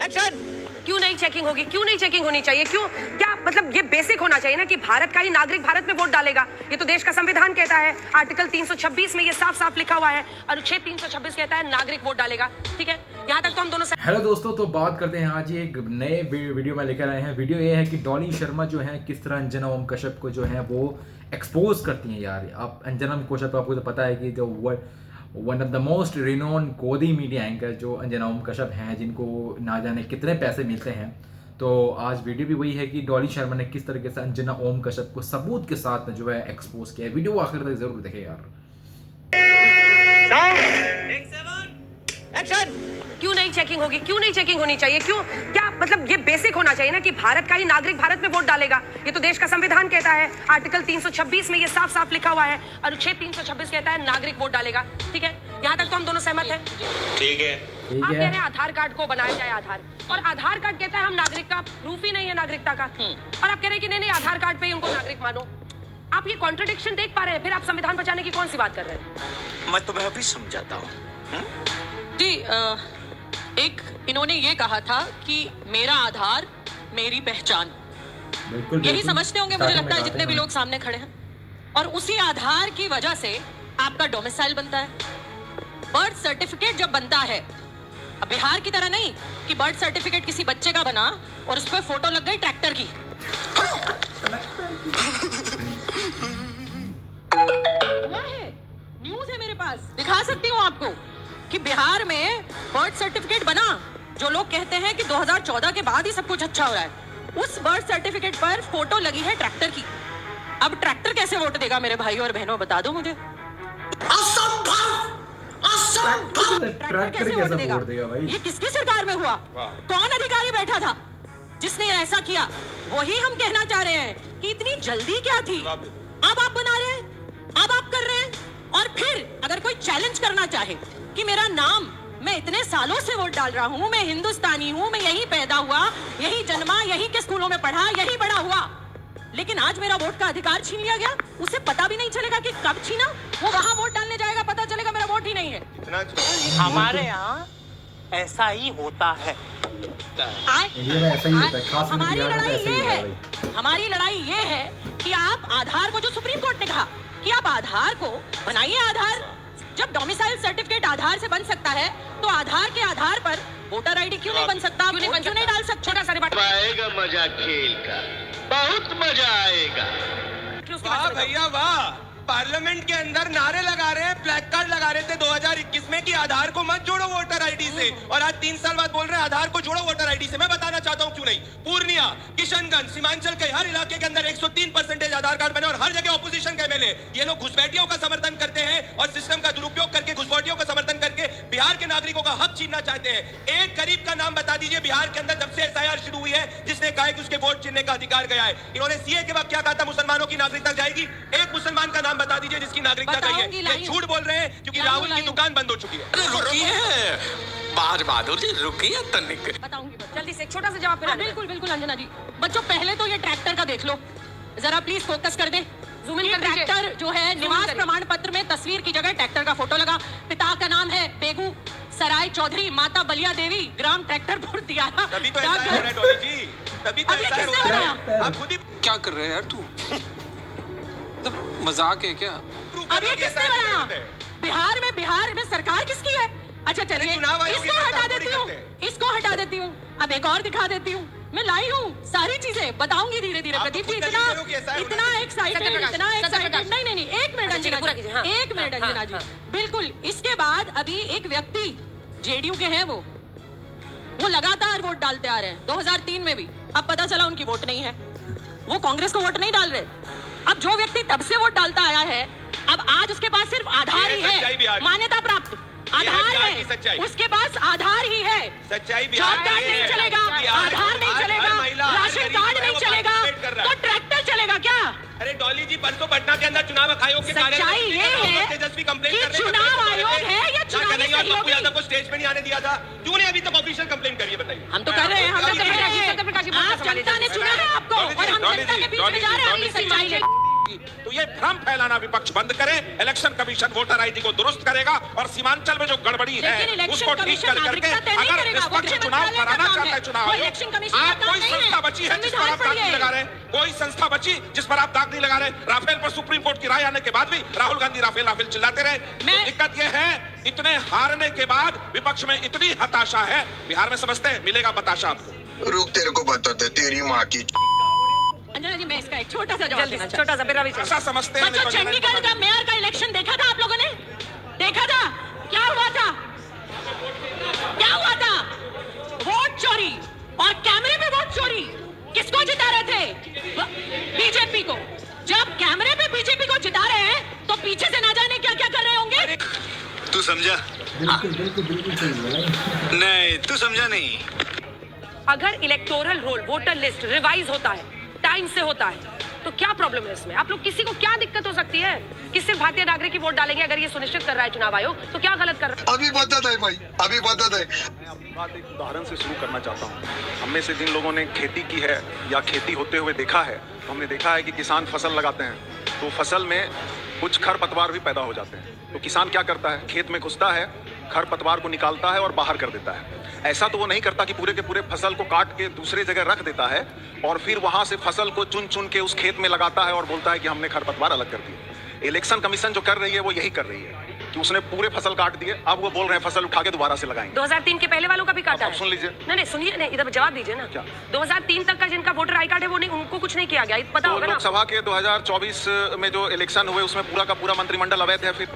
Action. क्यों नहीं checking होगी? क्यों नहीं चेकिंग होनी चाहिए? क्यों? क्या मतलब ये बेसिक होना चाहिए ना कि भारत का ही नागरिक भारत में वोट डालेगा। ये तो देश का संविधान कहता है, आर्टिकल 326 में ये साफ साफ लिखा हुआ है। अनुच्छेद 326 कहता है नागरिक वोट डालेगा। ठीक है, यहाँ तक तो हम दोनों। हेलो दोस्तों, तो बात करते हैं आज एक नए वीडियो में लेकर आए हैं। वीडियो ये है कि डॉली शर्मा जो है किस तरह अंजना ओम कश्यप को जो है वो एक्सपोज करती हैं। यार आप अंजना ओम कश्यप आपको तो पता है कि जो one of the most renowned गोदी मीडिया एंकर जो अंजना ओम कश्यप हैं, जिनको ना जाने कितने पैसे मिलते हैं। तो आज वीडियो भी वही है कि डॉली शर्मा ने किस तरीके से अंजना ओम कश्यप को सबूत के साथ जो है एक्सपोज किया है। वीडियो आखिर तक जरूर देखें यार। एक्शन। क्यों नहीं चेकिंग होगी? क्यों नहीं चेकिंग होनी चाहिए? क्यों? क्या मतलब ये बेसिक होना चाहिए ना कि भारत का ही नागरिक भारत में वोट डालेगा। ये तो देश का संविधान कहता है, आर्टिकल 326 में ये साफ साफ लिखा हुआ है। अनुच्छेद 326 कहता है नागरिक वोट डालेगा। ठीक है, यहाँ तक तो हम दोनों सहमत हैं। ठीक है। आप कह रहे हैं आधार कार्ड को बनाया जाए आधार, और आधार कार्ड कहता है हम नागरिक का प्रूफ ही नहीं है नागरिकता का, और आप कह रहे हैं कि नहीं आधार कार्ड पे ही उनको नागरिक मानो। आप ये कॉन्ट्रडिक्शन देख पा रहे हैं? फिर आप संविधान बचाने की कौन सी बात कर रहे हैं? मैं तुम्हें अभी समझाता हूँ जी। एक इन्होंने ये कहा था कि मेरा आधार मेरी पहचान, बिल्कुल यही समझते होंगे मुझे लगता है जितने भी लोग। लोग सामने खड़े हैं। और उसी आधार की वजह से आपका डोमिसाइल बनता है, बर्थ सर्टिफिकेट जब बनता है। अब बिहार की तरह नहीं कि बर्थ सर्टिफिकेट किसी बच्चे का बना और उस पर फोटो लग गई ट्रैक्टर की। न्यूज़ है मेरे पास, दिखा सकती हूँ आपको कि बिहार में बर्थ सर्टिफिकेट बना। जो लोग कहते हैं कि 2014 के बाद ही सब कुछ अच्छा हो रहा है, उस बर्थ सर्टिफिकेट पर फोटो लगी है ट्रैक्टर की। अब ट्रैक्टर कैसे वोट देगा मेरे भाई और बहनों, बता दो मुझे। ट्रैक्टर कैसे वोट देगा भाई? ये किसकी सरकार में हुआ? कौन अधिकारी बैठा था जिसने ऐसा किया? वही हम कहना चाह रहे हैं कि इतनी जल्दी क्या थी। अब आप बना रहे हैं, अब आप कर रहे हैं, और फिर अगर कोई चैलेंज करना चाहे कि मेरा नाम, मैं इतने सालों से वोट डाल रहा हूँ, मैं हिंदुस्तानी हूँ, मैं यहीं पैदा हुआ, यहीं जन्मा, यहीं के स्कूलों में पढ़ा, यहीं बड़ा हुआ, लेकिन आज मेरा वोट का अधिकार छीन लिया गया। उसे पता भी नहीं चलेगा कि कब छीना। वो वहां वोट डालने जाएगा, पता चलेगा मेरा वोट ही नहीं है। हमारे यहाँ ऐसा ही होता है। हमारी लड़ाई ये है, हमारी लड़ाई ये है कि आप आधार को, जो सुप्रीम कोर्ट ने कहा कि आप आधार को बनाइए। आधार, जब डोमिसाइल सर्टिफिकेट आधार से बन सकता है, तो आधार के आधार पर वोटर आईडी क्यों नहीं बन सकता? क्यों नहीं डाल सकते? छोटा सा बात आएगा मजा खेल का, बहुत मजा आएगा। वाह भैया वाह, पार्लियामेंट के अंदर नारे लगा रहे हैं, प्लैक कार्ड लगा रहे थे 2021 में कि आधार को मत जोड़ो वोटर आईडी से, और आज 3 साल बाद बोल रहे हैं आधार को जोड़ो वोटर आईडी से। मैं बताना चाहता हूं क्यों नहीं। पूर्णिया, किशनगंज, सीमांचल के हर इलाके के अंदर 103% आधार कार्ड बने, और हर जगह ऑपोजिशन के एमएलए ये लोग घुसपैठियों का समर्थन करते हैं और सिस्टम का दुरुपयोग करके घुसपैठियों का समर्थन करके बिहार के नागरिकों का हक छीनना चाहते हैं। एक गरीब का नाम बता दीजिए बिहार के अंदर जब से एसआईआर शुरू हुई है जिसने कहा कि उसके वोट छीनने का अधिकार गया है। इन्होंने सीए के बाद क्या कहा था? मुसलमानों की नागरिकता जाएगी। एक मुसलमान का नाम बता दीजिए जिसकी नागरिकता गई है। ये झूठ बोल रहे हैं क्योंकि राहुल की दुकान बंद हो चुकी है। रुकिए बहादुर जी, रुकिए तनिक। बताऊंगी जल्दी से एक छोटा सा जवाब। बिल्कुल बिल्कुल अंजना जी। बच्चों पहले तो ये ट्रैक्टर का देख लो जरा, प्लीज फोकस कर दे। जूम इन ये कर दीजिए। ट्रैक्टर जो है, निवास प्रमाण पत्र में तस्वीर की जगह ट्रैक्टर का फोटो लगा। पिता का नाम है बेगू सराय चौधरी, माता बलिया देवी, ग्राम ट्रैक्टरपुर दियारा। तभी तो ऐसा है डॉली जी, तभी तो ऐसा है। आप खुद ही क्या कर रहे हैं यार तू? मजाक है क्या? अब ये किसने बनाया? बिहार में सरकार किसकी है? अच्छा चलिए, इसको हटा देती हूँ, इसको हटा देती हूँ। अब एक और दिखा देती हूँ। मैं लाई हूँ सारी चीजें, बताऊंगी धीरे धीरे। प्रदीप जी इतना एक्साइटेड, नहीं, एक मिनट अंजना जी, एक मिनट अंजना जी, बिल्कुल। इसके बाद अभी एक व्यक्ति जेडीयू के हैं, वो लगातार वोट डालते आ रहे हैं, 2003 में भी। अब पता चला उनकी वोट नहीं है, वो कांग्रेस को वोट नहीं डाल रहे। अब जो व्यक्ति तब से वोट डालता आया है, अब आज उसके पास सिर्फ आधार ही है, मान्यता प्राप्त आधार है, उसके पास आधार ही है। सच्चाई जॉब कार्ड नहीं चलेगा, आधार नहीं चलेगा, राशन कार्ड नहीं चलेगा, तो ट्रैक्टर चलेगा क्या? अरे डॉली जी, परसों पटना के अंदर चुनाव आयोग के सच्चाई ये है तेजस्वी कंप्लेंट कि चुनाव आयोग है या चुनावी सहयोगी? यादव को स्टेज पे नहीं आने दिया था, क्यों नहीं अभी तक ऑफिशियल कंप्लेंट करिए? बताइए। हम तो कर रहे हैं, हम तो कह रहे हैं। आज जनता ने चुना है आपको और हम जनता के बीच में जा रहे हैं। ये सच्चाई है। तो ये भ्रम फैलाना विपक्ष बंद करे। इलेक्शन कमीशन वोटर आईडी को दुरुस्त करेगा और सीमांचल में जो गड़बड़ी है उसको ठीक कर करके अगर निष्पक्ष चुनाव कराना चाहता है चुनाव आयोग, आप कोई संस्था बची है जिस पर आप दाग नहीं लगा रहे, कोई संस्था बची जिस पर आप दाग नहीं लगा रहे। राफेल पर सुप्रीम कोर्ट की राय आने के बाद भी राहुल गांधी राफेल राफेल चिल्लाते रहे। तो दिक्कत यह है, इतने हारने के बाद विपक्ष में इतनी हताशा है। बिहार में समझते हैं मिलेगा बताशा आपको। रुक, तेरे को बताते तेरी माँ की। अंजना जी, मैं इसका एक छोटा सा जवाब देना छोटा सा मेरा भी ऐसा समझते हैं। बच्चों, चंडीगढ़ का मेयर का इलेक्शन देखा था आप लोगों ने? देखा था क्या हुआ था? क्या हुआ था? वोट चोरी और कैमरे पे वोट चोरी। किसको जिता रहे थे? बीजेपी को। जब कैमरे पे बीजेपी को जिता रहे हैं तो पीछे से ना जाने क्या क्या कर रहे होंगे। तू समझा? नहीं, तू समझा नहीं। अगर electoral roll voter list revise होता है, टाइम से होता है, तो क्या प्रॉब्लम है इसमें? आप लोग किसी को क्या दिक्कत हो सकती है कि सिर्फ भारतीय नागरिक ही वोट डालेंगे? अगर ये सुनिश्चित कर रहा है चुनाव आयोग तो क्या गलत कर रहा है? अभी बता दे भाई, अभी बता दे। मैं अपनी बात एक उदाहरण से शुरू करना चाहता हूँ। हम में से जिन लोगों ने खेती की है या खेती होते हुए देखा है, तो हमने देखा है कि किसान फसल लगाते हैं तो फसल में कुछ खरपतवार भी पैदा हो जाते हैं। तो किसान क्या करता है? खेत में घुसता है, खरपतवार को निकालता है और बाहर कर देता है। ऐसा तो वो नहीं करता कि पूरे के पूरे फसल को काट के दूसरे जगह रख देता है और फिर वहां से फसल को चुन चुन के उस खेत में लगाता है और बोलता है कि हमने खरपतवार अलग कर दिए। इलेक्शन कमीशन जो कर रही है वो यही कर रही है कि उसने पूरे फसल काट दिए, अब वो बोल रहे हैं फसल उठा के दोबारा से लगाएंगे। 2003 के पहले वालों का भी काटा है। सुन लीजिए। नहीं सुनिए, नहीं इधर जवाब दीजिए ना। क्या? 2003 तक का जिनका वोटर आई कार्ड है वो नहीं, उनको कुछ नहीं किया गया, पता होगा ना। लोकसभा के 2024 में जो इलेक्शन हुए उसमें पूरा का पूरा मंत्रिमंडल अवैध है। फिर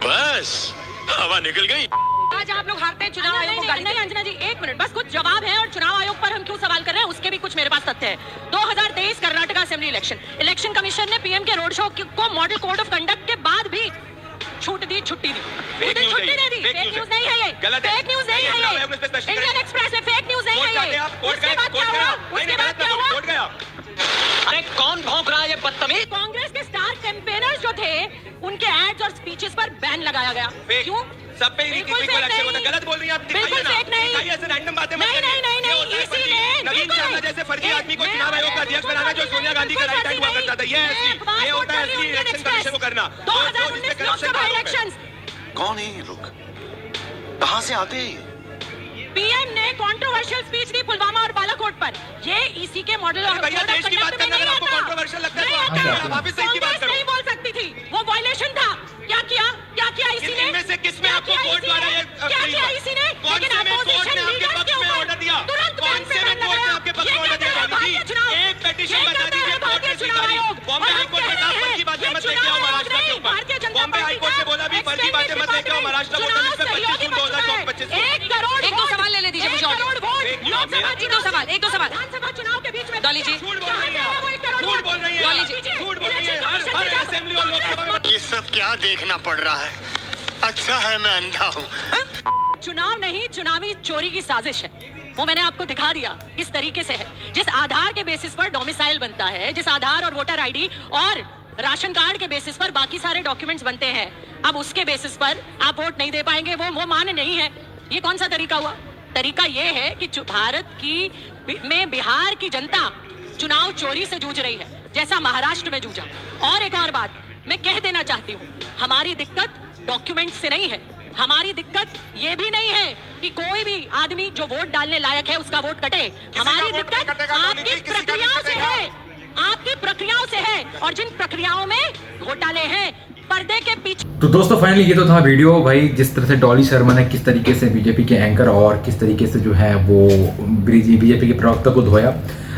बस हवा निकल गई। आज आप लोग हारते हैं चुनाव आयोग को गाली। नहीं अंजना जी, एक मिनट बस, कुछ जवाब है और चुनाव आयोग पर हम क्यों सवाल कर रहे हैं उसके भी कुछ मेरे पास तथ्य है। 2023 कर्नाटक असेंबली इलेक्शन कमीशन ने पीएम के रोड शो को मॉडल कोड ऑफ कंडक्ट के बाद भी छूट दी, छुट्टी दी, छुट्टी दे दी। फेक न्यूज नहीं है ये, फेक न्यूज नहीं है ये। इंडियन एक्सप्रेस में फेक न्यूज नहीं है ये। उसके बाद क्या हुआ? उसके बाद क्या हुआ? अरे कौन भौंक रहा है ये बदतमीज? कांग्रेस के स्टार कैंपेनर्स जो थे उनके एड्स और स्पीचेस पर बैन लगाया गया। क्यों? सब पे गलत बोल रही हैं आप। बिल्कुल फेक नहीं, ऐसे रैंडम बातें मत नहीं करिए। नहीं नहीं नहीं, इसी ने नवीन शर्मा जैसे फर्जी आदमी को चुनाव आयोग का अध्यक्ष बनाना जो सोनिया गांधी का राइट हैंड हुआ करता था, ये होता है असली इलेक्शन कमीशन को करना। 2019 लोकसभा इलेक्शंस। कौन है ये लोग? कहाँ से आते हैं? पीएम ने कंट्रोवर्शियल स्पीच दी पुलवामा और बालाकोट पर। ये इसी के मॉडल ऑफ भैया देश की बात करना अगर आपको कंट्रोवर्शियल लगता है तो वापस सही की बात करो। नहीं बोल सकती थी, वो वायलेशन था। क्या किया? क्या किया इसी ने? इनमें से किसमें आपको कोर्ट द्वारा ये क्या किया इसी ने? कौन से में कोर्ट ने आपके पक्ष में ऑर्डर दिया? कौन से में कोर्ट ने आपके पक्ष में ऑर्डर दिया? एक पेटिशन बता दीजिए कोर्ट ने स्वीकारी। बॉम्बे हाईकोर्ट ने कहा फर्जी बातें मत लेके आओ महाराष्ट्र के ऊपर। बॉम्बे हाईकोर्ट ने बोला भी फर्जी बातें मत लेके आओ महाराष्ट्र वोटर लिस्ट में 25 जून 2025 1 करोड़। एक दो सवाल ले लीजिए मुझे। एक दो सवाल विधानसभा चुनाव के बीच में डॉली जी झूठ बोल रही है, झूठ बोल रही है। हर असेंबली और लोकसभा में ये सब क्या देखना पड़ रहा है? अच्छा है मैं अंधा हूँ। चुनाव नहीं, चुनावी चोरी की साजिश है। वो मैंने आपको दिखा दिया किस तरीके से है। जिस आधार के बेसिस पर डोमिसाइल बनता है, जिस आधार और वोटर आईडी और राशन कार्ड के बेसिस पर बाकी सारे डॉक्यूमेंट्स बनते हैं, अब उसके बेसिस पर आप वोट नहीं दे पाएंगे, वो मान्य नहीं है। ये कौन सा तरीका हुआ? तरीका ये है कि भारत की में बिहार की जनता चुनाव चोरी से जूझ रही है, जैसा महाराष्ट्र में जूझा। और एक और बात मैं कह देना चाहती हूँ, हमारी दिक्कत डॉक्यूमेंट से नहीं है। हमारी दिक्कत ये भी नहीं है कि कोई भी आदमी जो वोट डालने लायक है उसका वोट कटे। हमारी दिक्कत आपकी प्रक्रियाओं से है, आपकी प्रक्रियाओं से है। और जिन प्रक्रियाओं में घोटाले हैं पर्दे के पीछे। तो दोस्तों फाइनली ये तो था वीडियो भाई, जिस तरह से डॉली शर्मा ने किस तरीके से बीजेपी के एंकर और किस तरीके से जो है वो बीजेपी के प्रवक्ता को धोया।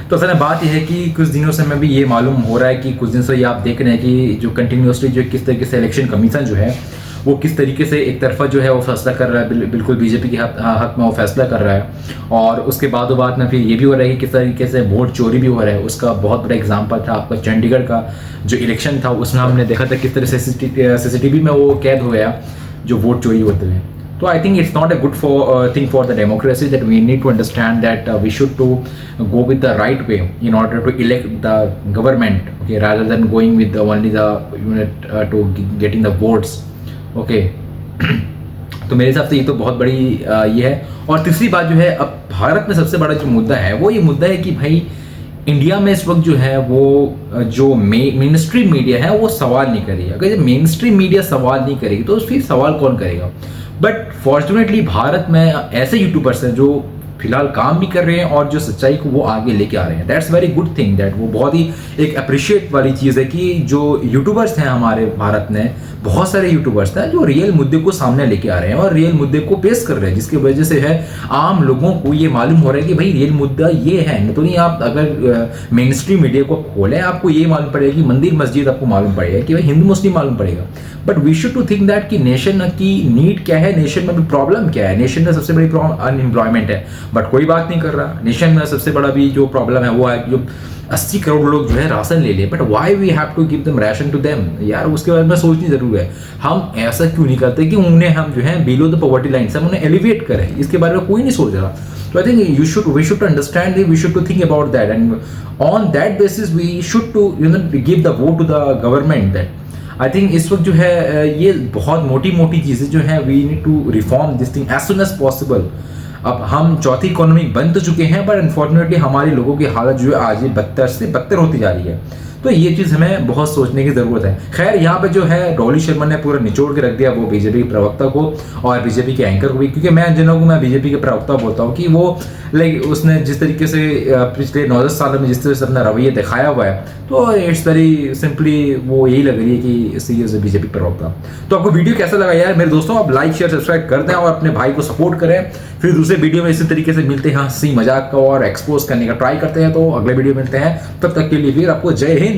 तो असल में बात यह है कि कुछ दिनों से मैं भी ये मालूम हो रहा है कि कुछ दिन से ये आप देख रहे हैं कि जो कंटिन्यूसली जो किस तरीके से इलेक्शन कमीशन जो है वो किस तरीके से एक तरफा जो है वो फैसला कर रहा है, बिल्कुल बीजेपी के हक में वो फैसला कर रहा है। और उसके बाद में फिर ये भी हो रहा है कि किस तरीके से वोट चोरी भी हो रहा है। उसका बहुत बड़ा एग्जाम्पल था आपका चंडीगढ़ का जो इलेक्शन था, उसमें हमने देखा था किस तरह से CCTV में वो कैद हो गया जो वोट चोरी होते हुए। So I think it's not a good thing for the democracy, that we need to understand that we should to go with the right way in order to elect the government, okay, rather than going with only the unit to getting the votes, okay. तो मेरे हिसाब से ये तो बहुत बड़ी ये है। और तीसरी बात जो है, अब भारत में सबसे बड़ा जो मुद्दा है वो ये मुद्दा है कि भाई इंडिया में इस वक्त जो है वो जो मेन स्ट्रीम मीडिया है वो सवाल नहीं करेगी। अगर जब मेन स्ट्रीम मीडिया सवाल नहीं करेगी तो फिर सवाल कौन करेगा? बट फॉर्चुनेटली भारत में ऐसे यूट्यूबर्स हैं जो फिलहाल काम भी कर रहे हैं और जो सच्चाई को वो आगे लेके आ रहे हैं। That's very good thing, that वो बहुत ही एक अप्रिशिएट वाली चीज़ है कि जो यूट्यूबर्स हैं हमारे भारत में, बहुत सारे यूट्यूबर्स हैं जो रियल मुद्दे को सामने लेके आ रहे हैं और रियल मुद्दे को पेश कर रहे हैं, जिसकी वजह से है आम लोगों को ये मालूम हो रहा है कि भाई रियल मुद्दा ये है। तो नहीं, आप अगर मेन स्ट्रीम मीडिया को खोलें आपको ये मालूम पड़ेगा कि मंदिर मस्जिद आपको मालूम पड़ेगा कि भाई हिंदू मुस्लिम मालूम पड़ेगा। But we should to think that कि नेशन की नीड क्या है, नेशन में भी प्रॉब्लम क्या है। नेशन में सबसे बड़ी प्रॉब्लम अनएम्प्लॉयमेंट है, बट कोई बात नहीं कर रहा। नेशन में सबसे बड़ा भी जो प्रॉब्लम है वो है कि जो 80 करोड़ लोग जो है राशन ले ले, but why we have to give them ration to them? यार उसके बारे में सोचनी जरूर है। हम ऐसा क्यों नहीं करते कि उन्हें हम जो है बिलो द पॉवर्टी लाइन से हम उन्हें एलिवेट करें? इसके बारे में कोई नहीं सोच रहा। So I think we should to understand it, we should to think about that, and on that basis we should to give the vote to the government that I think इस वक्त जो है ये बहुत मोटी चीज़ें जो है we need to reform this thing as soon as possible। अब हम चौथी इकोनॉमी बन तो चुके हैं, पर अनफॉर्चुनेटली हमारे लोगों की हालत जो है आज ये बदतर से बदतर होती जा रही है। तो ये चीज़ हमें बहुत सोचने की ज़रूरत है। खैर यहाँ पे जो है डॉली शर्मा ने पूरा निचोड़ के रख दिया वो बीजेपी के प्रवक्ता को और बीजेपी के एंकर को भी, क्योंकि मैं जनों को मैं बीजेपी के प्रवक्ता बोलता हूँ कि वो लाइक उसने जिस तरीके से पिछले 9-10 सालों में जिस तरह से अपना रवैया दिखाया हुआ है, तो इट्स वेरी सिंपली वो यही लग रही है कि सीरियस बीजेपी प्रवक्ता। तो आपको वीडियो कैसा लगा यार मेरे दोस्तों? आप लाइक शेयर सब्सक्राइब कर दें और अपने भाई को सपोर्ट करें। फिर दूसरे वीडियो में इसी तरीके से मिलते हैं, हंसी मजाक का और एक्सपोज करने का ट्राई करते हैं। तो अगले वीडियो मिलते हैं, तब तक के लिए फिर आपको जय हिंद।